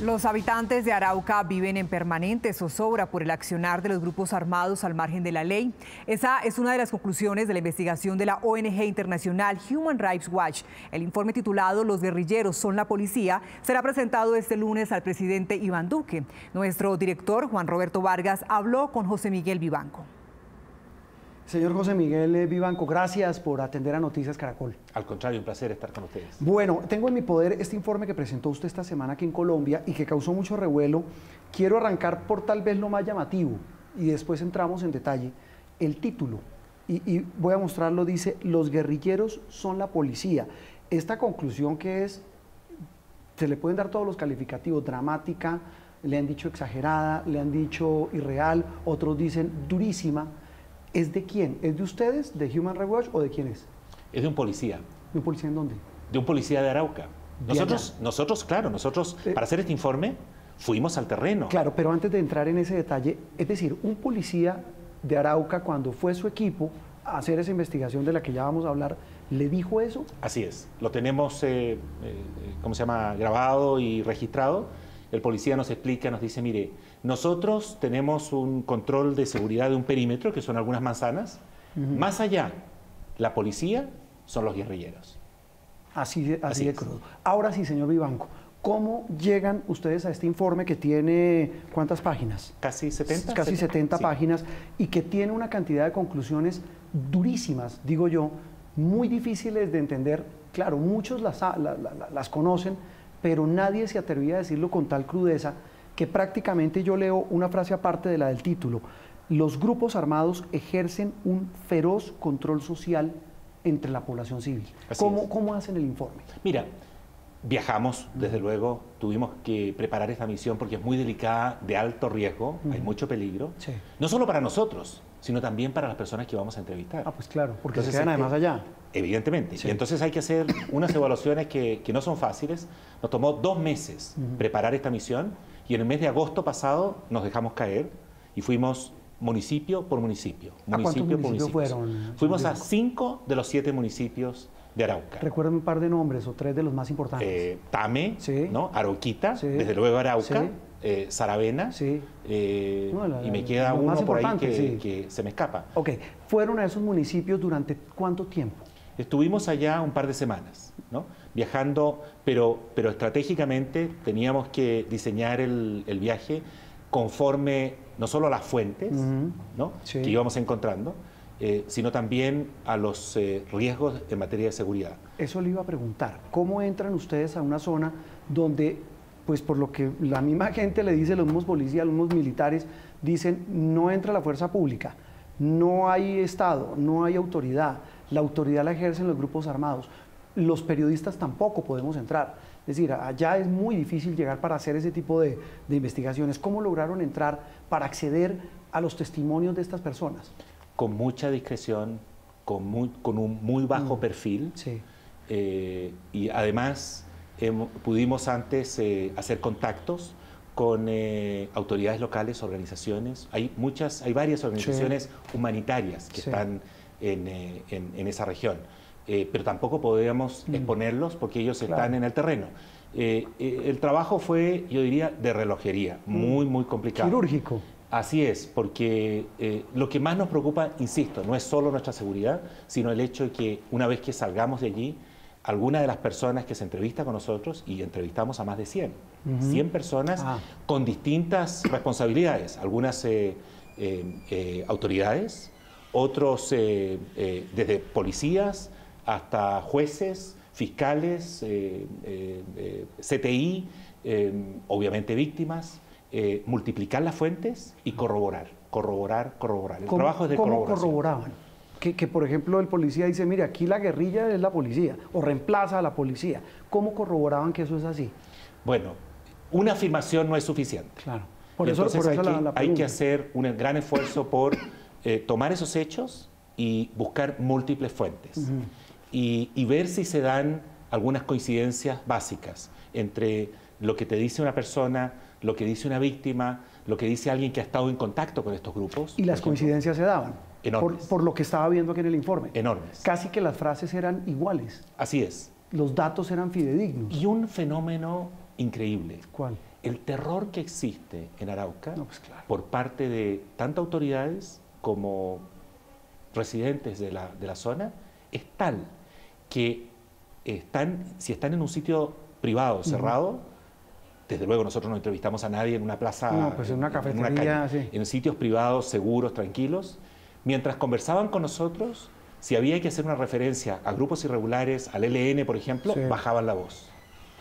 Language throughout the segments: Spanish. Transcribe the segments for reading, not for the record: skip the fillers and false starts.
Los habitantes de Arauca viven en permanente zozobra por el accionar de los grupos armados al margen de la ley. Esa es una de las conclusiones de la investigación de la ONG internacional Human Rights Watch. El informe titulado "Los guerrilleros son la policía" será presentado este lunes al presidente Iván Duque. Nuestro director, Juan Roberto Vargas, habló con José Miguel Vivanco. Señor José Miguel Vivanco, gracias por atender a Noticias Caracol. Al contrario, un placer estar con ustedes. Bueno, tengo en mi poder este informe que presentó usted esta semana aquí en Colombia y que causó mucho revuelo. Quiero arrancar por tal vez lo más llamativo y después entramos en detalle. El título, y voy a mostrarlo, dice: "Los guerrilleros son la policía". Esta conclusión, que es, se le pueden dar todos los calificativos: dramática, le han dicho exagerada, le han dicho irreal, otros dicen durísima. ¿Es de quién? ¿Es de ustedes, de Human Rights Watch, o de quién es? Es de un policía. ¿De un policía en dónde? De un policía de Arauca. Nosotros, para hacer este informe, fuimos al terreno. Claro, pero antes de entrar en ese detalle, es decir, un policía de Arauca, cuando fue su equipo a hacer esa investigación de la que ya vamos a hablar, ¿le dijo eso? Así es. Lo tenemos, grabado y registrado. El policía nos explica, nos dice: mire, nosotros tenemos un control de seguridad de un perímetro, que son algunas manzanas. Más allá, la policía son los guerrilleros. Así de crudo. Ahora sí, señor Vivanco, ¿cómo llegan ustedes a este informe que tiene ¿cuántas páginas? Casi 70. Casi 70 páginas, y que tiene una cantidad de conclusiones durísimas, digo yo, muy difíciles de entender. Claro, muchos las conocen, pero nadie se atrevía a decirlo con tal crudeza que prácticamente yo leo una frase aparte de la del título: "Los grupos armados ejercen un feroz control social entre la población civil". ¿Cómo hacen el informe? Mira, viajamos, desde luego, tuvimos que preparar esta misión porque es muy delicada, de alto riesgo, hay mucho peligro, no solo para nosotros, sino también para las personas que vamos a entrevistar. Ah, pues claro, porque entonces, se quedan además allá. Evidentemente. Y entonces hay que hacer unas evaluaciones que no son fáciles. Nos tomó 2 meses preparar esta misión, y en el mes de agosto pasado nos dejamos caer y fuimos municipio por municipio. ¿A cuántos municipios fueron? Fuimos a 5 de los 7 municipios de Arauca. Recuerden un par de nombres, o 3 de los más importantes. Tame, ¿no? Arauquita, desde luego Arauca, Saravena, y me queda uno por ahí que se me escapa. Ok, ¿fueron a esos municipios durante cuánto tiempo? Estuvimos allá un par de semanas, ¿no? Viajando, pero estratégicamente teníamos que diseñar el viaje conforme no solo a las fuentes, ¿no? que íbamos encontrando, sino también a los riesgos en materia de seguridad. Eso le iba a preguntar. ¿Cómo entran ustedes a una zona donde, pues por lo que la misma gente le dice, los mismos policías, los mismos militares, dicen: no entra la fuerza pública, no hay Estado, no hay autoridad, la autoridad la ejercen los grupos armados, los periodistas tampoco podemos entrar? Es decir, allá es muy difícil llegar para hacer ese tipo de investigaciones. ¿Cómo lograron entrar para acceder a los testimonios de estas personas? Con mucha discreción, con un muy bajo perfil, y además pudimos antes hacer contactos con autoridades locales, organizaciones. Hay varias organizaciones humanitarias que están en esa región, pero tampoco podíamos exponerlos porque ellos están en el terreno. El trabajo fue, yo diría, de relojería, muy complicado. Quirúrgico. Así es, porque lo que más nos preocupa, insisto, no es solo nuestra seguridad, sino el hecho de que una vez que salgamos de allí, alguna de las personas que se entrevista con nosotros, y entrevistamos a más de 100 personas con distintas responsabilidades, algunas autoridades, otros desde policías hasta jueces, fiscales, CTI, obviamente víctimas. Multiplicar las fuentes y corroborar. El trabajo es de corroboración. ¿Cómo corroboraban? Que, por ejemplo, el policía dice: mire, aquí la guerrilla es la policía, o reemplaza a la policía. ¿Cómo corroboraban que eso es así? Bueno, una afirmación no es suficiente. Claro. Entonces hay que hacer un gran esfuerzo por tomar esos hechos y buscar múltiples fuentes. Y ver si se dan algunas coincidencias básicas entre lo que te dice una persona, lo que dice una víctima, lo que dice alguien que ha estado en contacto con estos grupos. ¿Y las coincidencias se daban? Enormes. Por lo que estaba viendo aquí en el informe. Enormes. Casi que las frases eran iguales. Así es. Los datos eran fidedignos. Y un fenómeno increíble. ¿Cuál? El terror que existe en Arauca No, pues claro, por parte de tanto autoridades como residentes de la zona es tal que si están en un sitio privado, cerrado, desde luego nosotros no entrevistamos a nadie en una plaza, no, pues en una cafetería, sí. En sitios privados, seguros, tranquilos. Mientras conversaban con nosotros, si había que hacer una referencia a grupos irregulares, al ELN, por ejemplo, Sí. bajaban la voz.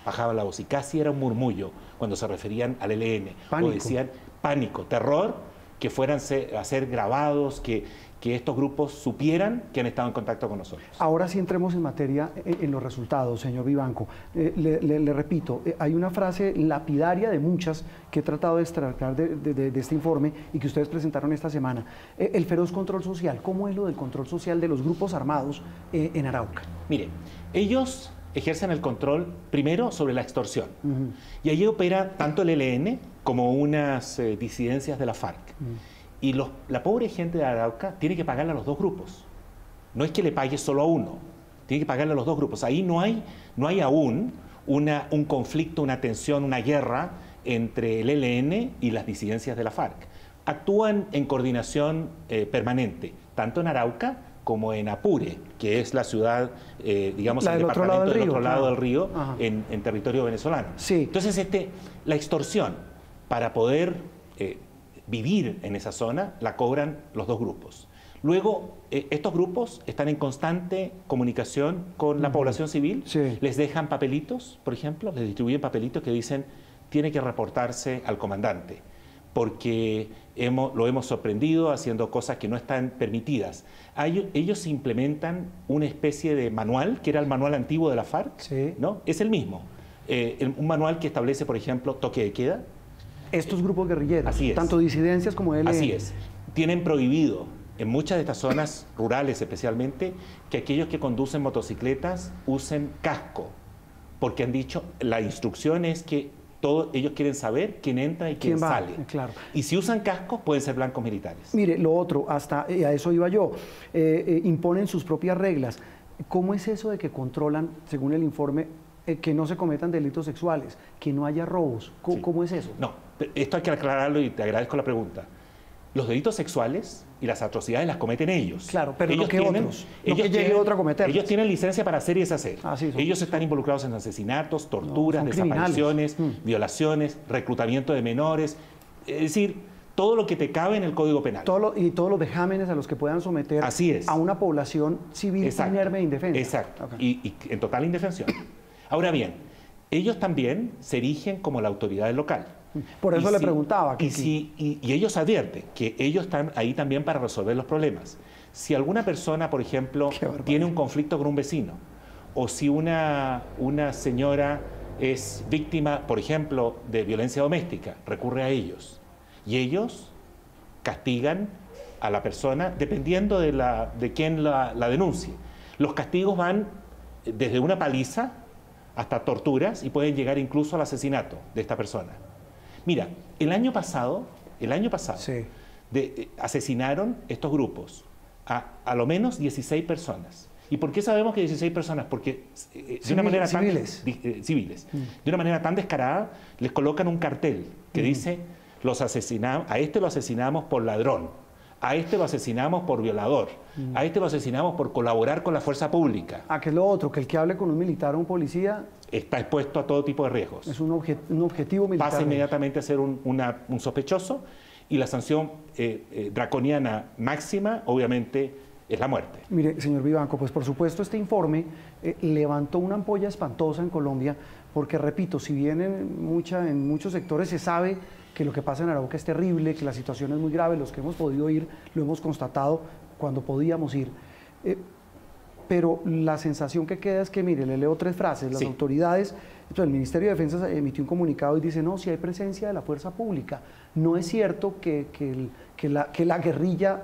Bajaban la voz y casi era un murmullo cuando se referían al ELN. Pánico. O decían pánico, terror, que fueran a ser grabados, que estos grupos supieran que han estado en contacto con nosotros. Ahora sí entremos en materia en los resultados, señor Vivanco. Le repito, hay una frase lapidaria de muchas que he tratado de extraer de este informe y que ustedes presentaron esta semana. El feroz control social. ¿Cómo es lo del control social de los grupos armados en Arauca? Mire, ellos ejercen el control primero sobre la extorsión. Y allí opera tanto el ELN como unas disidencias de la FARC. Y la pobre gente de Arauca tiene que pagarle a los dos grupos. No es que le pague solo a uno, tiene que pagarle a los dos grupos. Ahí no hay aún un conflicto, una tensión, una guerra entre el ELN y las disidencias de la FARC. Actúan en coordinación permanente, tanto en Arauca como en Apure, que es la ciudad, digamos, el departamento del otro lado del río, en territorio venezolano. Sí. Entonces, la extorsión, para poder vivir en esa zona, la cobran los dos grupos. Luego, estos grupos están en constante comunicación con la población civil. Sí. Les dejan papelitos, por ejemplo, les distribuyen papelitos que dicen tiene que reportarse al comandante porque lo hemos sorprendido haciendo cosas que no están permitidas. Ellos implementan una especie de manual, que era el manual antiguo de la FARC, Sí. ¿no? Es el mismo. Un manual que establece, por ejemplo, toque de queda. Estos grupos guerrilleros, Así es. tanto disidencias como ELN. Así es. Tienen prohibido, en muchas de estas zonas rurales especialmente, que aquellos que conducen motocicletas usen casco, porque han dicho, la instrucción es que ellos quieren saber quién entra y quién sale. Claro. Y si usan cascos, pueden ser blancos militares. Mire, lo otro, a eso iba yo, imponen sus propias reglas. ¿Cómo es eso de que controlan, según el informe, que no se cometan delitos sexuales, que no haya robos? ¿Cómo es eso? No, esto hay que aclararlo y te agradezco la pregunta. Los delitos sexuales y las atrocidades las cometen ellos. Claro, pero ellos no que otros, no que llegue otro a cometerlas. Ellos tienen licencia para hacer y deshacer. Sí, ellos están involucrados en asesinatos, torturas, son desapariciones, violaciones, reclutamiento de menores. Es decir, todo lo que te cabe en el Código Penal. Y todos los vejámenes a los que puedan someter a una población civil inerme e indefensa. Exacto, Okay. y en total indefensión. Ahora bien, ellos también se erigen como la autoridad local. Por eso le preguntaba. Y ellos advierten que ellos están ahí también para resolver los problemas. Si alguna persona, por ejemplo, tiene un conflicto con un vecino, o si una señora es víctima, por ejemplo, de violencia doméstica, recurre a ellos. Y ellos castigan a la persona dependiendo de quién la denuncie. Los castigos van desde una paliza hasta torturas y pueden llegar incluso al asesinato de esta persona. Mira, el año pasado Sí. Asesinaron estos grupos a lo menos 16 personas. ¿Y por qué sabemos que 16 personas? Porque de una manera civiles. civiles, de una manera tan descarada, les colocan un cartel que dice, a este lo asesinamos por ladrón, a este lo asesinamos por violador, a este lo asesinamos por colaborar con la fuerza pública. ¿Qué es lo otro? Que el que hable con un militar o un policía está expuesto a todo tipo de riesgos. Es un objetivo militar. Pasa inmediatamente a ser un sospechoso y la sanción draconiana máxima, obviamente, es la muerte. Mire, señor Vivanco, pues por supuesto este informe levantó una ampolla espantosa en Colombia, porque repito, si bien en muchos sectores se sabe que lo que pasa en Arauca es terrible, que la situación es muy grave, los que hemos podido ir lo hemos constatado cuando podíamos ir. Pero la sensación que queda es que, mire, le leo tres frases. Las autoridades, entonces el Ministerio de Defensa emitió un comunicado y dice, no, si hay presencia de la fuerza pública. No es cierto que la guerrilla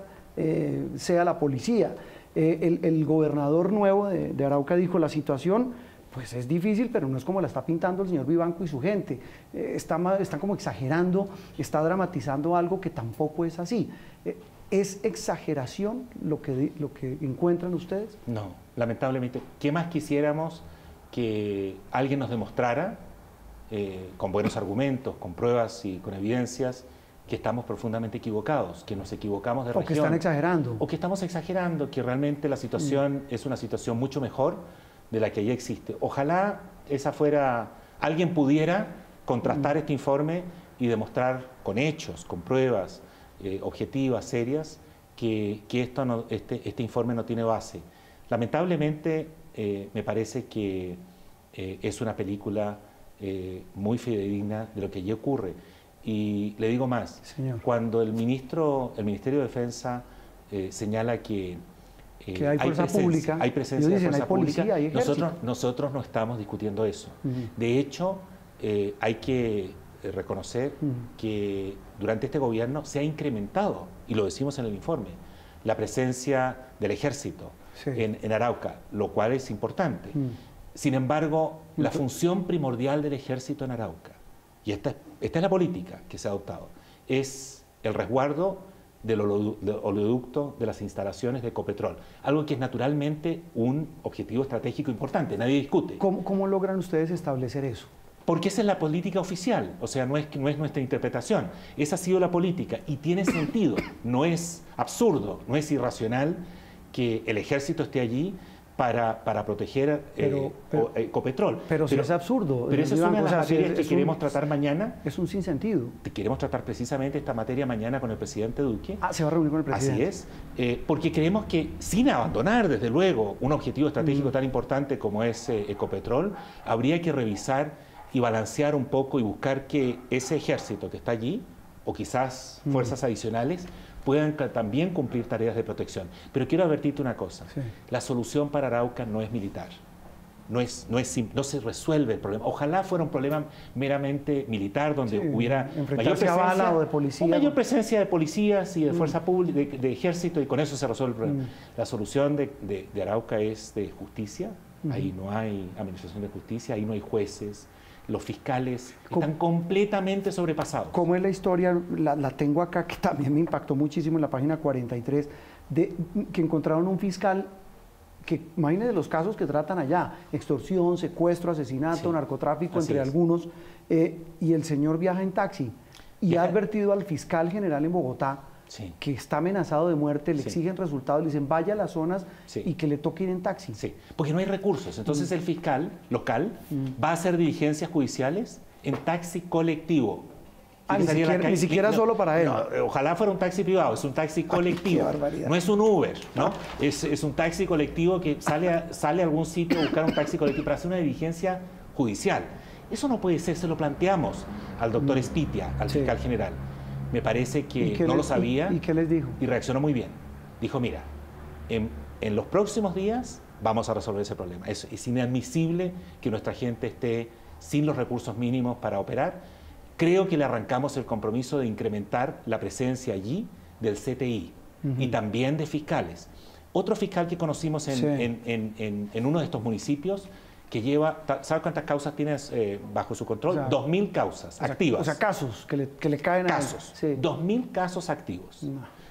sea la policía. El gobernador nuevo de Arauca dijo, la situación pues es difícil, pero no es como la está pintando el señor Vivanco y su gente. Están como exagerando, está dramatizando algo que tampoco es así. ¿Es exageración lo que encuentran ustedes? No, lamentablemente. ¿Qué más quisiéramos que alguien nos demostrara con buenos argumentos, con pruebas y con evidencias, que estamos profundamente equivocados, que nos equivocamos de región. O que están exagerando. O que estamos exagerando, que realmente la situación es una situación mucho mejor de la que ya existe. Ojalá alguien pudiera contrastar este informe y demostrar con hechos, con pruebas objetivas, serias, que este informe no tiene base. Lamentablemente, me parece que es una película muy fidedigna de lo que allí ocurre. Y le digo más, señor, cuando el Ministerio de Defensa señala que hay fuerza pública, hay presencia de fuerza pública, hay nosotros no estamos discutiendo eso. De hecho, hay que reconocer que durante este gobierno se ha incrementado, y lo decimos en el informe, la presencia del ejército en Arauca, lo cual es importante. Sin embargo, la función primordial del ejército en Arauca, y esta es la política que se ha adoptado, es el resguardo del oleoducto de las instalaciones de Ecopetrol, algo que es naturalmente un objetivo estratégico importante, nadie discute. ¿Cómo logran ustedes establecer eso? Porque esa es la política oficial, o sea, no es nuestra interpretación, esa ha sido la política y tiene sentido, no es absurdo, no es irracional que el ejército esté allí para proteger Ecopetrol. Pero sí es absurdo. Pero esa es una de las materias que queremos tratar mañana. Es un sinsentido. Queremos tratar precisamente esta materia mañana con el presidente Duque. Se va a reunir con el presidente. Así es, porque creemos que sin abandonar, desde luego, un objetivo estratégico tan importante como es Ecopetrol, habría que revisar y balancear un poco y buscar que ese ejército que está allí, o quizás fuerzas adicionales, puedan también cumplir tareas de protección. Pero quiero advertirte una cosa, la solución para Arauca no es militar, no se resuelve el problema. Ojalá fuera un problema meramente militar, donde hubiera mayor presencia de policías y de fuerza pública, de ejército, y con eso se resuelve el problema. La solución de Arauca es de justicia, ahí no hay administración de justicia, ahí no hay jueces. Los fiscales están completamente sobrepasados. ¿Cómo es la historia? La tengo acá, que también me impactó muchísimo en la página 43, que encontraron un fiscal que, imagínense los casos que tratan allá, extorsión, secuestro, asesinato, narcotráfico, entre algunos, y el señor viaja en taxi y ha advertido al fiscal general en Bogotá que está amenazado de muerte, le exigen resultados, le dicen vaya a las zonas y que le toque ir en taxi. Porque no hay recursos. Entonces el fiscal local va a hacer diligencias judiciales en taxi colectivo. Ni siquiera solo para él. No, ojalá fuera un taxi privado, es un taxi colectivo. No es un Uber, ¿no? Es un taxi colectivo que sale a algún sitio a buscar un taxi colectivo para hacer una diligencia judicial. Eso no puede ser, se lo planteamos al doctor Espitia, al fiscal general. Me parece que no lo sabía. ¿Y qué les dijo? Y reaccionó muy bien. Dijo, mira, en los próximos días vamos a resolver ese problema. Es inadmisible que nuestra gente esté sin los recursos mínimos para operar. Creo que le arrancamos el compromiso de incrementar la presencia allí del CTI y también de fiscales. Otro fiscal que conocimos en uno de estos municipios que lleva, ¿sabe cuántas causas tienes bajo su control? 2.000 causas activas. O sea, casos que le caen a él. 2.000 casos activos.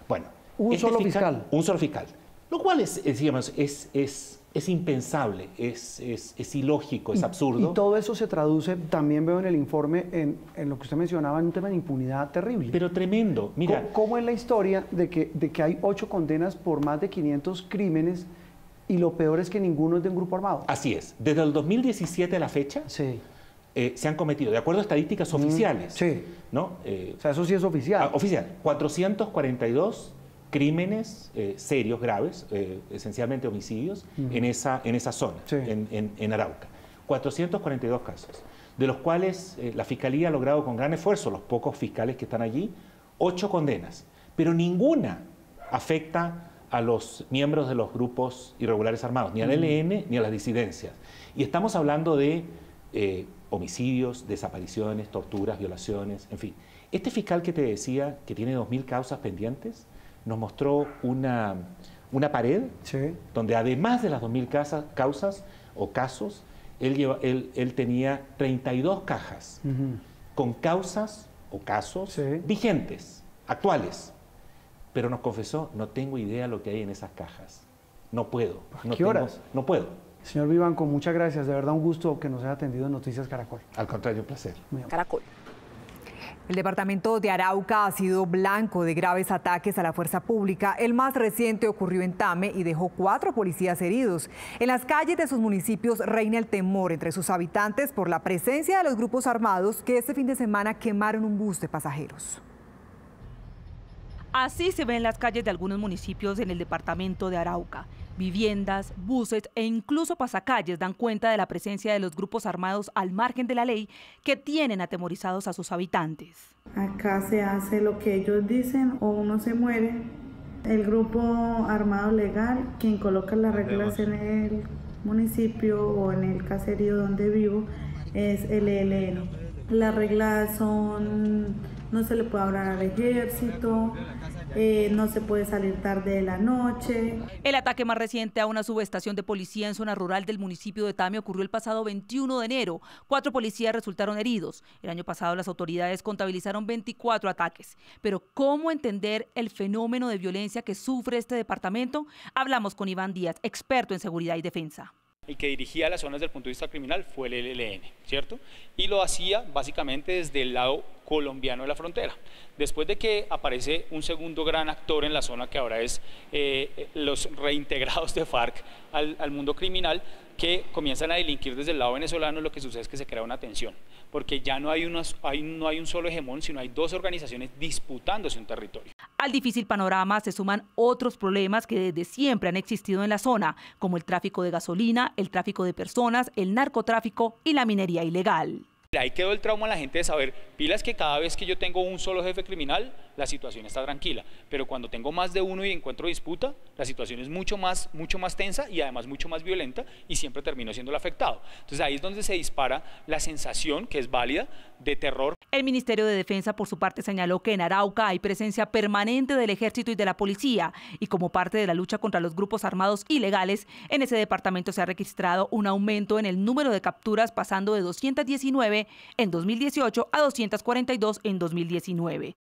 Bueno, un solo fiscal. Un solo fiscal. Lo cual es impensable, es ilógico, es absurdo. Y todo eso se traduce, también veo en el informe, en lo que usted mencionaba, en un tema de impunidad terrible. Pero tremendo. Mira, ¿Cómo es la historia de que hay 8 condenas por más de 500 crímenes y lo peor es que ninguno es de un grupo armado? Así es. Desde el 2017 a la fecha se han cometido, de acuerdo a estadísticas oficiales, ¿no? O sea, eso sí es oficial. Oficial. 442 crímenes serios, graves, esencialmente homicidios, en esa zona, en Arauca. 442 casos, de los cuales la Fiscalía ha logrado con gran esfuerzo, los pocos fiscales que están allí, 8 condenas, pero ninguna afecta a los miembros de los grupos irregulares armados, ni al ELN ni a las disidencias. Y estamos hablando de homicidios, desapariciones, torturas, violaciones, en fin. Este fiscal que te decía, que tiene 2.000 causas pendientes, nos mostró una pared donde además de las 2.000 causas o casos, él tenía 32 cajas con causas o casos vigentes, actuales. Pero nos confesó, no tengo idea lo que hay en esas cajas. No puedo. ¿Qué horas? No puedo. Señor Vivanco, muchas gracias. De verdad un gusto que nos haya atendido en Noticias Caracol. Al contrario, un placer. Caracol. El departamento de Arauca ha sido blanco de graves ataques a la fuerza pública. El más reciente ocurrió en Tame y dejó 4 policías heridos. En las calles de sus municipios reina el temor entre sus habitantes por la presencia de los grupos armados que este fin de semana quemaron un bus de pasajeros. Así se ven las calles de algunos municipios en el departamento de Arauca. Viviendas, buses e incluso pasacalles dan cuenta de la presencia de los grupos armados al margen de la ley que tienen atemorizados a sus habitantes. Acá se hace lo que ellos dicen o uno se muere. El grupo armado legal, quien coloca las reglas en el municipio o en el caserío donde vivo, es el ELN. Las reglas son: no se le puede hablar al ejército, no se puede salir tarde de la noche. El ataque más reciente a una subestación de policía en zona rural del municipio de Tame ocurrió el pasado 21 de enero. 4 policías resultaron heridos. El año pasado las autoridades contabilizaron 24 ataques. Pero ¿cómo entender el fenómeno de violencia que sufre este departamento? Hablamos con Iván Díaz, experto en seguridad y defensa. El que dirigía las zonas desde el punto de vista criminal fue el ELN, ¿cierto? Y lo hacía básicamente desde el lado colombiano de la frontera. Después de que aparece un segundo gran actor en la zona, que ahora es los reintegrados de FARC al mundo criminal, que comienzan a delinquir desde el lado venezolano, lo que sucede es que se crea una tensión, porque ya no hay un solo hegemón, sino hay 2 organizaciones disputándose un territorio. Al difícil panorama se suman otros problemas que desde siempre han existido en la zona, como el tráfico de gasolina, el tráfico de personas, el narcotráfico y la minería ilegal. Ahí quedó el trauma en la gente de saber, pilas, que cada vez que yo tengo un solo jefe criminal, la situación está tranquila, pero cuando tengo más de uno y encuentro disputa, la situación es mucho más tensa y además mucho más violenta, y siempre termino siendo el afectado. Entonces ahí es donde se dispara la sensación, que es válida, de terror. El Ministerio de Defensa, por su parte, señaló que en Arauca hay presencia permanente del Ejército y de la Policía, y como parte de la lucha contra los grupos armados ilegales, en ese departamento se ha registrado un aumento en el número de capturas, pasando de 219 en 2018 a 242 en 2019.